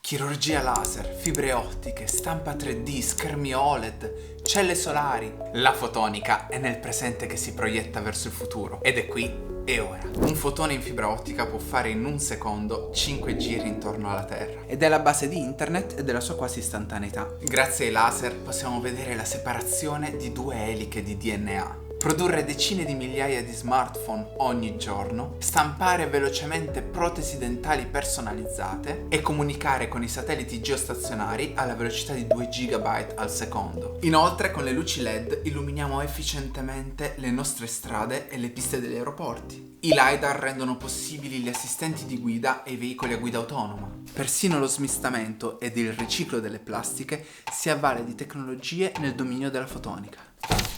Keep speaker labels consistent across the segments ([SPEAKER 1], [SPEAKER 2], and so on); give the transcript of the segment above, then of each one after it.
[SPEAKER 1] Chirurgia laser, fibre ottiche, stampa 3D, schermi OLED, celle solari. La fotonica è nel presente che si proietta verso il futuro. Ed è qui e ora. Un fotone in fibra ottica può fare in un secondo 5 giri intorno alla Terra. Ed è la base di internet e della sua quasi istantaneità. Grazie ai laser possiamo vedere la separazione di 2 eliche di DNA. Produrre decine di migliaia di smartphone ogni giorno, stampare velocemente protesi dentali personalizzate e comunicare con i satelliti geostazionari alla velocità di 2 GB al secondo. Inoltre con le luci LED illuminiamo efficientemente le nostre strade e le piste degli aeroporti. I LiDAR rendono possibili gli assistenti di guida e i veicoli a guida autonoma. Persino lo smistamento ed il riciclo delle plastiche si avvale di tecnologie nel dominio della fotonica.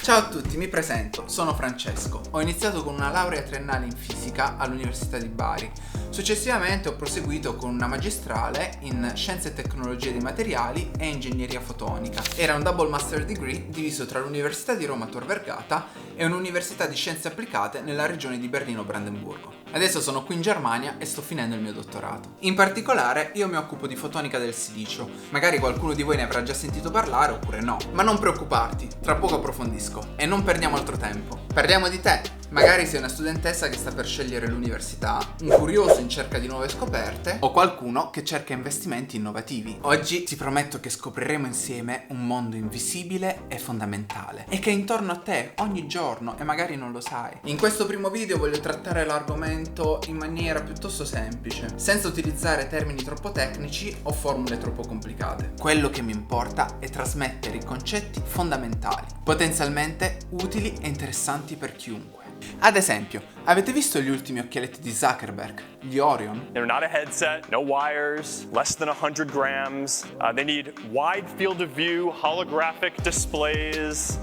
[SPEAKER 1] Ciao a tutti, mi presento, sono Francesco. Ho iniziato con una laurea triennale in fisica all'Università di Bari. Successivamente ho proseguito con una magistrale in Scienze e Tecnologie dei Materiali e Ingegneria Fotonica. Era un double master degree diviso tra l'Università di Roma Tor Vergata e un'Università di Scienze Applicate nella regione di Berlino-Brandeburgo. Adesso sono qui in Germania e sto finendo il mio dottorato. In particolare io mi occupo di fotonica del silicio. Magari qualcuno di voi ne avrà già sentito parlare oppure no. Ma non preoccuparti, tra poco approfondisco. E non perdiamo altro tempo. Parliamo di te. Magari sei una studentessa che sta per scegliere l'università, un curioso in cerca di nuove scoperte o qualcuno che cerca investimenti innovativi. Oggi ti prometto che scopriremo insieme un mondo invisibile e fondamentale e che è intorno a te ogni giorno e magari non lo sai. In questo primo video voglio trattare l'argomento in maniera piuttosto semplice, senza utilizzare termini troppo tecnici o formule troppo complicate. Quello che mi importa è trasmettere i concetti fondamentali, potenzialmente utili e interessanti per chiunque. Ad esempio, avete visto gli ultimi occhialetti di Zuckerberg, gli Orion?
[SPEAKER 2] They're not a headset, no wires, less than 100 grams. They need wide field of view, holographic displays.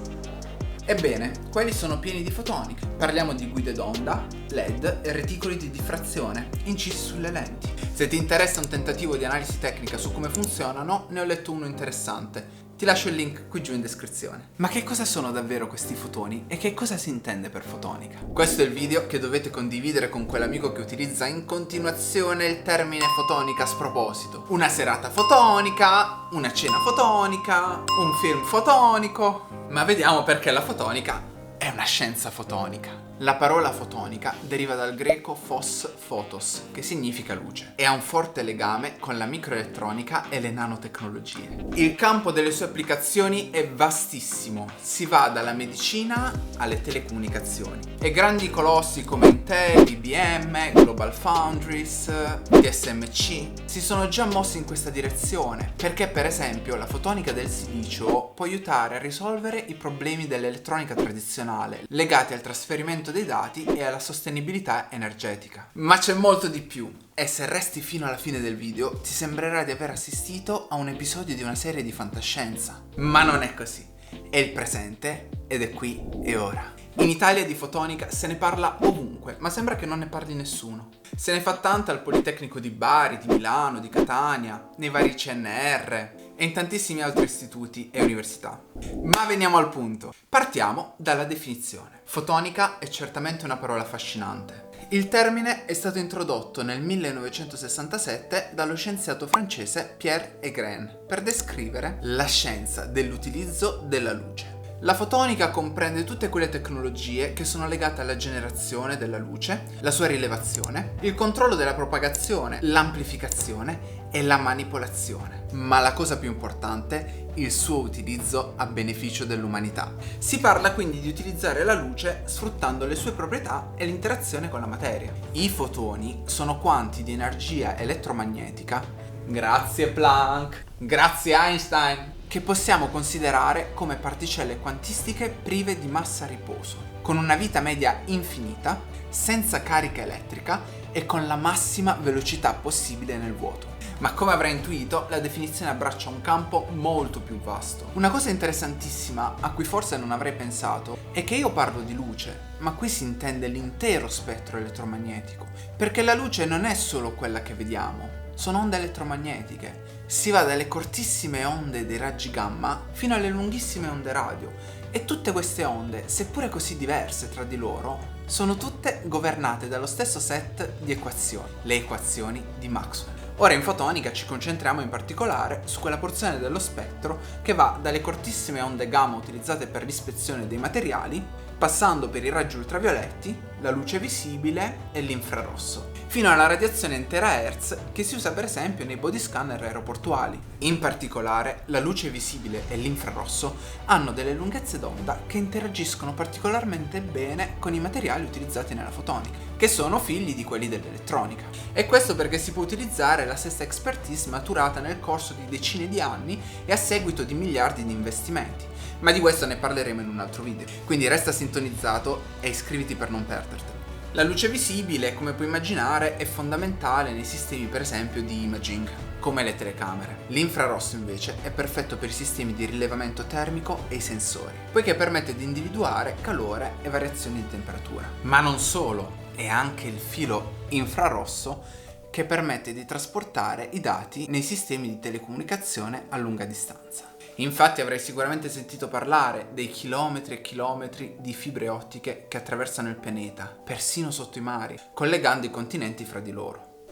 [SPEAKER 1] Ebbene, quelli sono pieni di fotonica. Parliamo di guide d'onda, LED e reticoli di diffrazione incisi sulle lenti. Se ti interessa un tentativo di analisi tecnica su come funzionano, ne ho letto uno interessante. Ti lascio il link qui giù in descrizione. Ma che cosa sono davvero questi fotoni e che cosa si intende per fotonica? Questo è il video che dovete condividere con quell'amico che utilizza in continuazione il termine fotonica a sproposito. Una serata fotonica, una cena fotonica, un film fotonico. Ma vediamo perché la fotonica è una scienza fotonica. La parola fotonica deriva dal greco phos photos, che significa luce, e ha un forte legame con la microelettronica e le nanotecnologie. Il campo delle sue applicazioni è vastissimo, si va dalla medicina alle telecomunicazioni. E grandi colossi come Intel, IBM, Global Foundries, TSMC si sono già mossi in questa direzione, perché per esempio la fotonica del silicio può aiutare a risolvere i problemi dell'elettronica tradizionale, legati al trasferimento dei dati e alla sostenibilità energetica. Ma c'è molto di più, e se resti fino alla fine del video ti sembrerà di aver assistito a un episodio di una serie di fantascienza. Ma non è così, è il presente ed è qui e ora. In Italia di fotonica se ne parla ovunque, ma sembra che non ne parli nessuno. Se ne fa tanta al Politecnico di Bari, di Milano, di Catania, nei vari CNR e in tantissimi altri istituti e università. Ma veniamo al punto. Partiamo dalla definizione. Fotonica è certamente una parola affascinante. Il termine è stato introdotto nel 1967 dallo scienziato francese Pierre Hegrain per descrivere la scienza dell'utilizzo della luce. La fotonica comprende tutte quelle tecnologie che sono legate alla generazione della luce, la sua rilevazione, il controllo della propagazione, l'amplificazione e la manipolazione. Ma la cosa più importante, il suo utilizzo a beneficio dell'umanità. Si parla quindi di utilizzare la luce sfruttando le sue proprietà e l'interazione con la materia. I fotoni sono quanti di energia elettromagnetica, grazie Planck, grazie Einstein, che possiamo considerare come particelle quantistiche prive di massa a riposo, con una vita media infinita, senza carica elettrica e con la massima velocità possibile nel vuoto. Ma come avrai intuito, la definizione abbraccia un campo molto più vasto. Una cosa interessantissima a cui forse non avrei pensato è che io parlo di luce, ma qui si intende l'intero spettro elettromagnetico, perché la luce non è solo quella che vediamo, sono onde elettromagnetiche. Si va dalle cortissime onde dei raggi gamma fino alle lunghissime onde radio, e tutte queste onde, seppure così diverse tra di loro, sono tutte governate dallo stesso set di equazioni, le equazioni di Maxwell. Ora in fotonica ci concentriamo in particolare su quella porzione dello spettro che va dalle cortissime onde gamma utilizzate per l'ispezione dei materiali, passando per i raggi ultravioletti, la luce visibile e l'infrarosso, fino alla radiazione in terahertz che si usa per esempio nei body scanner aeroportuali. In particolare, la luce visibile e l'infrarosso hanno delle lunghezze d'onda che interagiscono particolarmente bene con i materiali utilizzati nella fotonica, che sono figli di quelli dell'elettronica. E questo perché si può utilizzare la stessa expertise maturata nel corso di decine di anni e a seguito di miliardi di investimenti. Ma di questo ne parleremo in un altro video, quindi resta sintonizzato e iscriviti per non perdertelo. La luce visibile, come puoi immaginare, è fondamentale nei sistemi per esempio di imaging, come le telecamere. L'infrarosso invece è perfetto per i sistemi di rilevamento termico e i sensori, poiché permette di individuare calore e variazioni di temperatura. Ma non solo, è anche il filo infrarosso che permette di trasportare i dati nei sistemi di telecomunicazione a lunga distanza. Infatti avrai sicuramente sentito parlare dei chilometri e chilometri di fibre ottiche che attraversano il pianeta, persino sotto i mari, collegando i continenti fra di loro.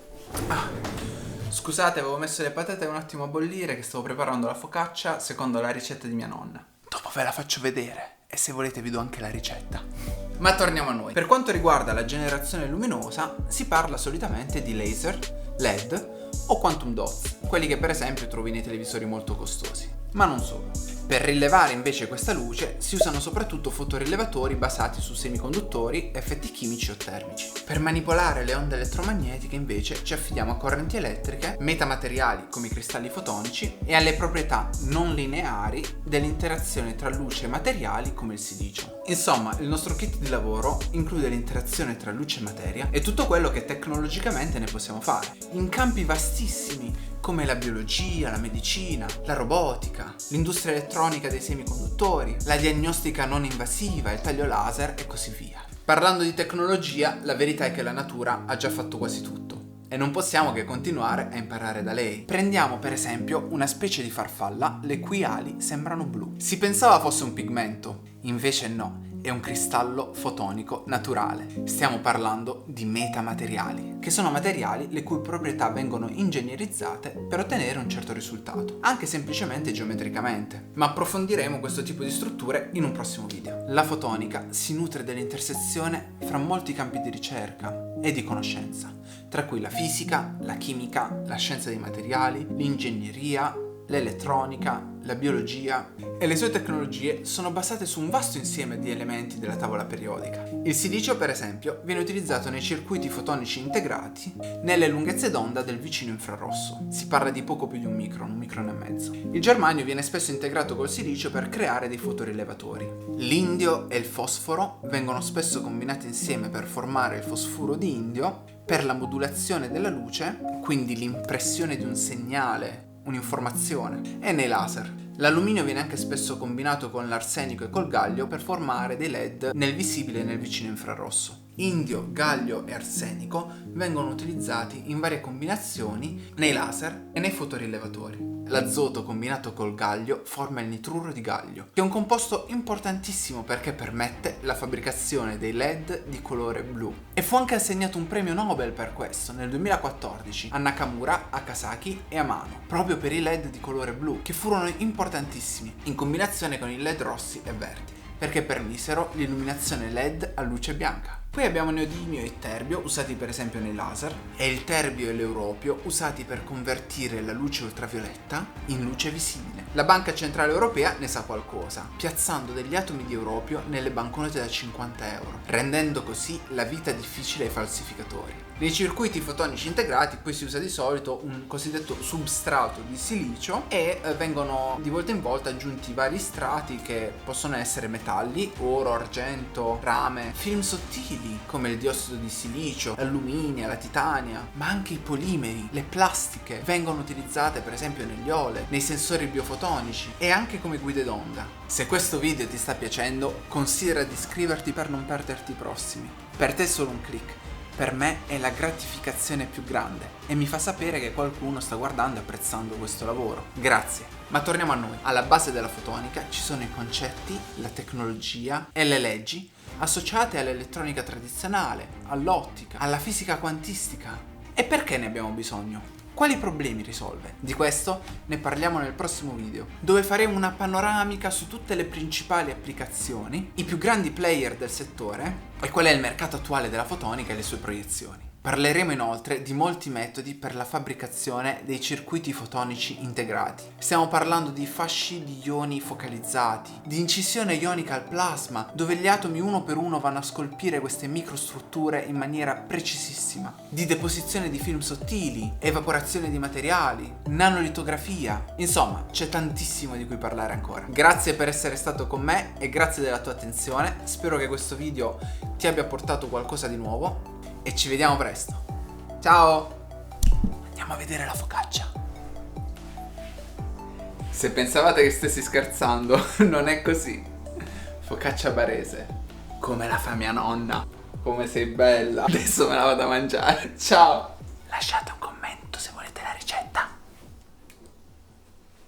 [SPEAKER 1] Scusate, avevo messo le patate un attimo a bollire, che stavo preparando la focaccia secondo la ricetta di mia nonna. Dopo ve la faccio vedere e se volete vi do anche la ricetta. Ma torniamo a noi. Per quanto riguarda la generazione luminosa, si parla solitamente di laser, LED o quantum dots, quelli che per esempio trovi nei televisori molto costosi. Ma non solo. Per rilevare invece questa luce si usano soprattutto fotorilevatori basati su semiconduttori, effetti chimici o termici. Per manipolare le onde elettromagnetiche invece ci affidiamo a correnti elettriche, metamateriali come i cristalli fotonici e alle proprietà non lineari dell'interazione tra luce e materiali come il silicio. Insomma, il nostro kit di lavoro include l'interazione tra luce e materia e tutto quello che tecnologicamente ne possiamo fare, in campi vastissimi come la biologia, la medicina, la robotica, l'industria elettronica dei semiconduttori, la diagnostica non invasiva, il taglio laser e così via. Parlando di tecnologia, la verità è che la natura ha già fatto quasi tutto e non possiamo che continuare a imparare da lei. Prendiamo per esempio una specie di farfalla le cui ali sembrano blu. Si pensava fosse un pigmento, invece no. È un cristallo fotonico naturale. Stiamo parlando di metamateriali, che sono materiali le cui proprietà vengono ingegnerizzate per ottenere un certo risultato, anche semplicemente geometricamente. Ma approfondiremo questo tipo di strutture in un prossimo video. La fotonica si nutre dell'intersezione fra molti campi di ricerca e di conoscenza, tra cui la fisica, la chimica, la scienza dei materiali, l'ingegneria, l'elettronica, la biologia e le sue tecnologie sono basate su un vasto insieme di elementi della tavola periodica. Il silicio, per esempio, viene utilizzato nei circuiti fotonici integrati nelle lunghezze d'onda del vicino infrarosso. Si parla di poco più di un micron e mezzo. Il germanio viene spesso integrato col silicio per creare dei fotorilevatori. L'indio e il fosforo vengono spesso combinati insieme per formare il fosfuro di indio per la modulazione della luce, quindi l'impressione di un segnale, un'informazione, e nei laser. L'alluminio viene anche spesso combinato con l'arsenico e col gallio per formare dei LED nel visibile e nel vicino infrarosso. Indio, gallio e arsenico vengono utilizzati in varie combinazioni nei laser e nei fotorilevatori. L'azoto combinato col gallio forma il nitruro di gallio, che è un composto importantissimo perché permette la fabbricazione dei LED di colore blu. E fu anche assegnato un premio Nobel per questo nel 2014 a Nakamura, a Kasaki e a Mano, proprio per i LED di colore blu, che furono importantissimi in combinazione con i LED rossi e verdi, perché permisero l'illuminazione LED a luce bianca. Poi abbiamo neodimio e terbio usati per esempio nei laser e il terbio e l'europio usati per convertire la luce ultravioletta in luce visibile. La Banca Centrale Europea ne sa qualcosa, piazzando degli atomi di europio nelle banconote da 50 euro, rendendo così la vita difficile ai falsificatori. Nei circuiti fotonici integrati poi si usa di solito un cosiddetto substrato di silicio e vengono di volta in volta aggiunti vari strati che possono essere metalli, oro, argento, rame, film sottili come il diossido di silicio, l'alluminio, la titania, ma anche i polimeri, le plastiche vengono utilizzate per esempio negli OLED, nei sensori biofotonici e anche come guide d'onda. Se questo video ti sta piacendo, considera di iscriverti per non perderti i prossimi. Per te è solo un click. Per me è la gratificazione più grande e mi fa sapere che qualcuno sta guardando e apprezzando questo lavoro. Grazie. Ma torniamo a noi. Alla base della fotonica ci sono i concetti, la tecnologia e le leggi associate all'elettronica tradizionale, all'ottica, alla fisica quantistica. E perché ne abbiamo bisogno? Quali problemi risolve? Di questo ne parliamo nel prossimo video, dove faremo una panoramica su tutte le principali applicazioni, i più grandi player del settore e qual è il mercato attuale della fotonica e le sue proiezioni. Parleremo inoltre di molti metodi per la fabbricazione dei circuiti fotonici integrati. Stiamo parlando di fasci di ioni focalizzati, di incisione ionica al plasma, dove gli atomi uno per uno vanno a scolpire queste microstrutture in maniera precisissima, di deposizione di film sottili, evaporazione di materiali, nanolitografia. Insomma, c'è tantissimo di cui parlare ancora. Grazie per essere stato con me e grazie della tua attenzione. Spero che questo video ti abbia portato qualcosa di nuovo. E ci vediamo presto. Ciao! Andiamo a vedere la focaccia. Se pensavate che stessi scherzando, non è così. Focaccia barese, come la fa mia nonna. Come sei bella. Adesso me la vado a mangiare. Ciao! Lasciate